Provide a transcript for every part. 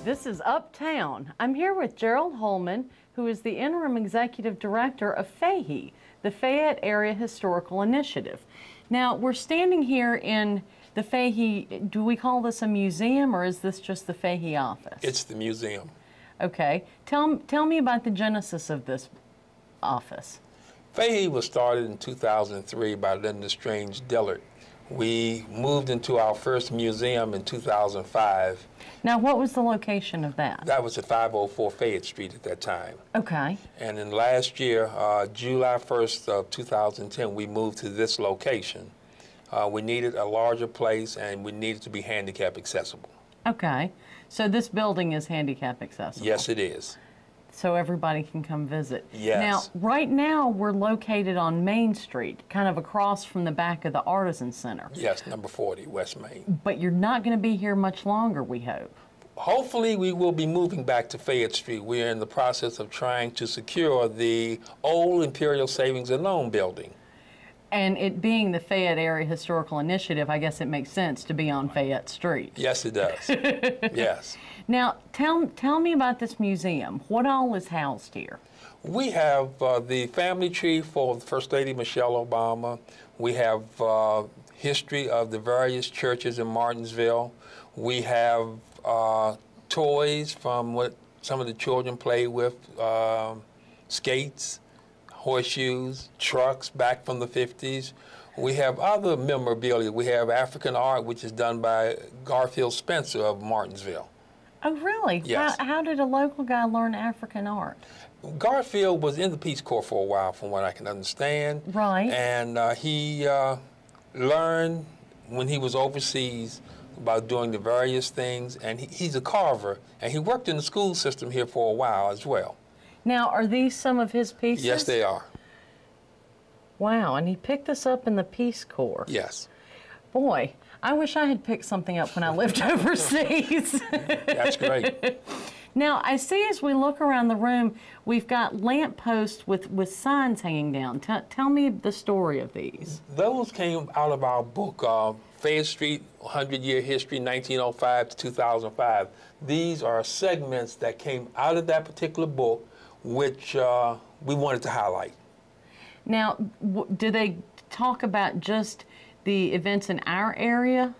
This is Uptown. I'm here with Gerald Holman, who is the Interim Executive Director of FAHI, the Fayette Area Historical Initiative. Now, we're standing here in the FAHI, do we call this a museum or is this just the FAHI office? It's the museum. Okay. Tell me about the genesis of this office. FAHI was started in 2003 by Linda Strange Dillard. We moved into our first museum in 2005. Now, what was the location of that? That was at 504 Fayette Street at that time. Okay. And in last year, July 1st of 2010, we moved to this location. We needed a larger place and we needed to be handicap accessible. Okay. So this building is handicap accessible? Yes, it is. So everybody can come visit. Yes. Now, right now, we're located on Main Street, kind of across from the back of the Artisan Center. Yes, number 40, West Main. But you're not going to be here much longer, we hope. Hopefully, we will be moving back to Fayette Street. We're in the process of trying to secure the old Imperial Savings and Loan building. And it being the Fayette Area Historical Initiative, I guess it makes sense to be on Fayette Street. Yes, it does. Yes. Now, tell me about this museum. What all is housed here? We have the family tree for First Lady Michelle Obama. We have history of the various churches in Martinsville. We have toys from what some of the children play with, skates, horseshoes, trucks back from the 50s. We have other memorabilia. We have African art, which is done by Garfield Spencer of Martinsville. Oh, really? Yes. How did a local guy learn African art? Garfield was in the Peace Corps for a while, from what I can understand. Right. And he learned when he was overseas about doing the various things, and he's a carver, and he worked in the school system here for a while as well. Now, are these some of his pieces? Yes, they are. Wow, and he picked this up in the Peace Corps. Yes. Boy, I wish I had picked something up when I lived overseas. That's great. Now, I see as we look around the room, we've got lampposts with signs hanging down. Tell me the story of these. Those came out of our book, Fayette Street, 100-Year History, 1905 to 2005. These are segments that came out of that particular book, which we wanted to highlight. Now, do they talk about just the events in our area?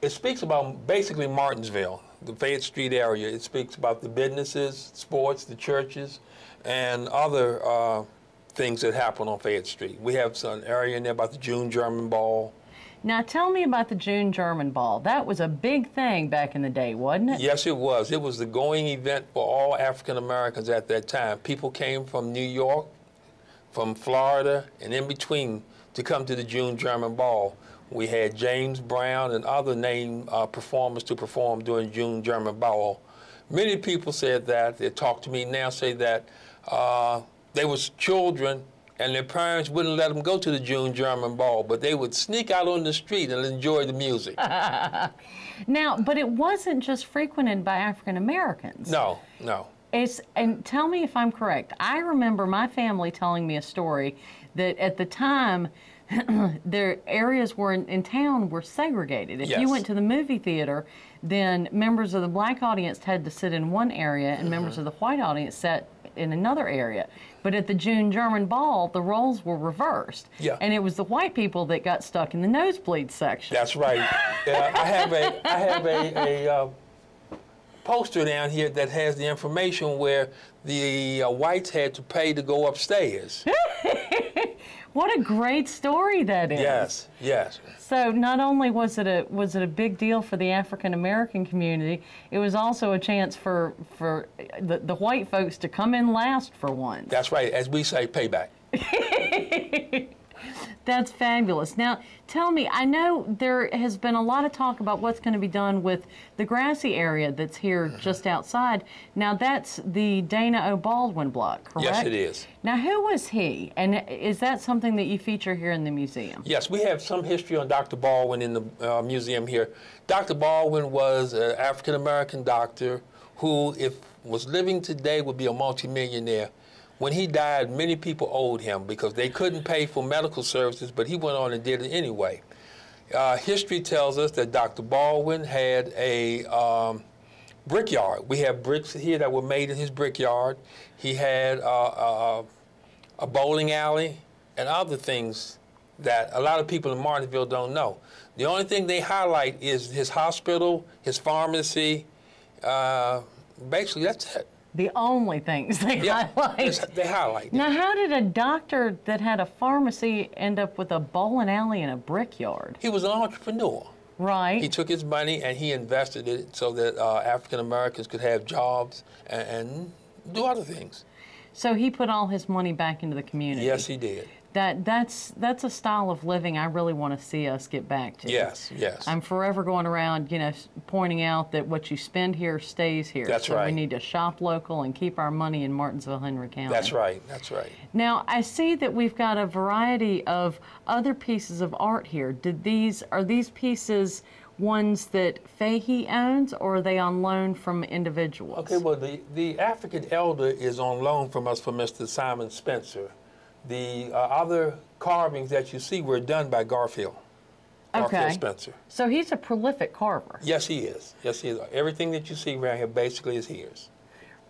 It speaks about basically Martinsville, the Fayette Street area. It speaks about the businesses, sports, the churches, and other things that happen on Fayette Street. We have some area in there about the June German Ball. Now, tell me about the June German Ball. That was a big thing back in the day, wasn't it? Yes, it was. It was the going event for all African Americans at that time. People came from New York, from Florida, and in between to come to the June German Ball. We had James Brown and other named performers to perform during June German Ball. Many people said that, they talk to me now, say that they was children and their parents wouldn't let them go to the June German Ball, but they would sneak out on the street and enjoy the music. Now, but it wasn't just frequented by African Americans. No, no. And tell me if I'm correct. I remember my family telling me a story that at the time, their areas were in town were segregated. If you went to the movie theater, then members of the black audience had to sit in one area and members of the white audience sat in another area. But at the June German Ball, the roles were reversed. Yeah. And it was the white people that got stuck in the nosebleed section. That's right. I have a poster down here that has the information where the whites had to pay to go upstairs. What a great story that is. Yes, yes. So not only was it a big deal for the African American community, it was also a chance for the white folks to come in last for once. That's right. As we say, payback. That's fabulous. Now, tell me, I know there has been a lot of talk about what's going to be done with the grassy area that's here just outside. Now, that's the Dana O. Baldwin block, correct? Yes, it is. Now, who was he? And is that something that you feature here in the museum? Yes, we have some history on Dr. Baldwin in the museum here. Dr. Baldwin was an African-American doctor who, if was living today, would be a multimillionaire. When he died, many people owed him because they couldn't pay for medical services, but he went on and did it anyway. History tells us that Dr. Baldwin had a brickyard. We have bricks here that were made in his brickyard. He had a bowling alley and other things that a lot of people in Martinsville don't know. The only thing they highlight is his hospital, his pharmacy. Basically, that's it. The only things they highlight. They highlight. Now, how did a doctor that had a pharmacy end up with a bowling alley and a brickyard? He was an entrepreneur. Right. He took his money and he invested it so that African Americans could have jobs and do other things. So he put all his money back into the community. Yes, he did. That's a style of living I really want to see us get back to. Yes, yes. I'm forever going around, you know, pointing out that what you spend here stays here. That's right. We need to shop local and keep our money in Martinsville, Henry County. That's right, that's right. Now, I see that we've got a variety of other pieces of art here. Are these pieces ones that Fahey owns, or are they on loan from individuals? Okay, well, the African Elder is on loan from us from Mr. Simon Spencer. The other carvings that you see were done by Garfield. Garfield Spencer. So he's a prolific carver. Yes, he is. Yes, he is. Everything that you see around here basically is his.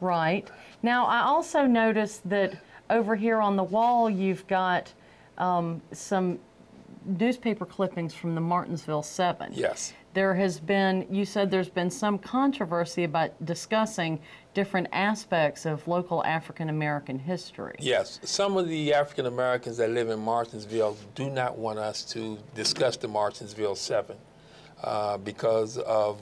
Right. Now, I also noticed that over here on the wall you've got some newspaper clippings from the Martinsville 7. Yes. There has been, you said there's been some controversy about discussing different aspects of local African American history. Yes. Some of the African Americans that live in Martinsville do not want us to discuss the Martinsville 7 because of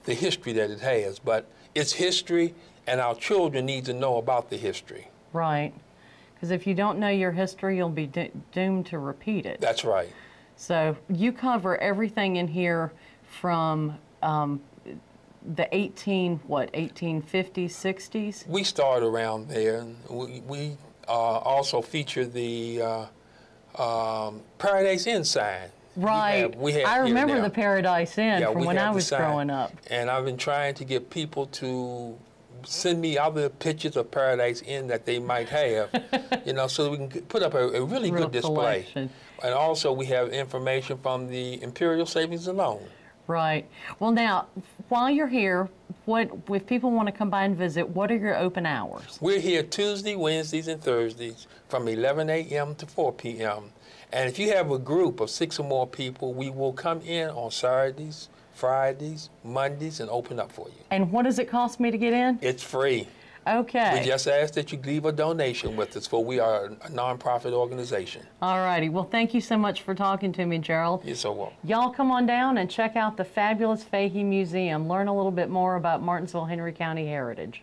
the history that it has. But it's history, and our children need to know about the history. Right. Because if you don't know your history, you'll be doomed to repeat it. That's right. So you cover everything in here from the 1850s, 60s? We start around there. We also feature the Paradise Inn sign. Right. I remember the Paradise Inn from when I was growing up. And I've been trying to get people to send me other pictures of Paradise Inn that they might have, you know, so we can put up a really good display. Collection. And also we have information from the Imperial Savings and Loan. Right. Well, now, while you're here, if people want to come by and visit, what are your open hours? We're here Tuesday, Wednesdays, and Thursdays from 11 a.m. to 4 p.m. And if you have a group of 6 or more people, we will come in on Saturdays, Fridays, Mondays, and open up for you. And what does it cost me to get in? It's free. Okay. We just ask that you leave a donation with us, for we are a nonprofit organization. All righty. Well, thank you so much for talking to me, Gerald. You're so welcome. Y'all come on down and check out the fabulous Fahey Museum. Learn a little bit more about Martinsville, Henry County heritage.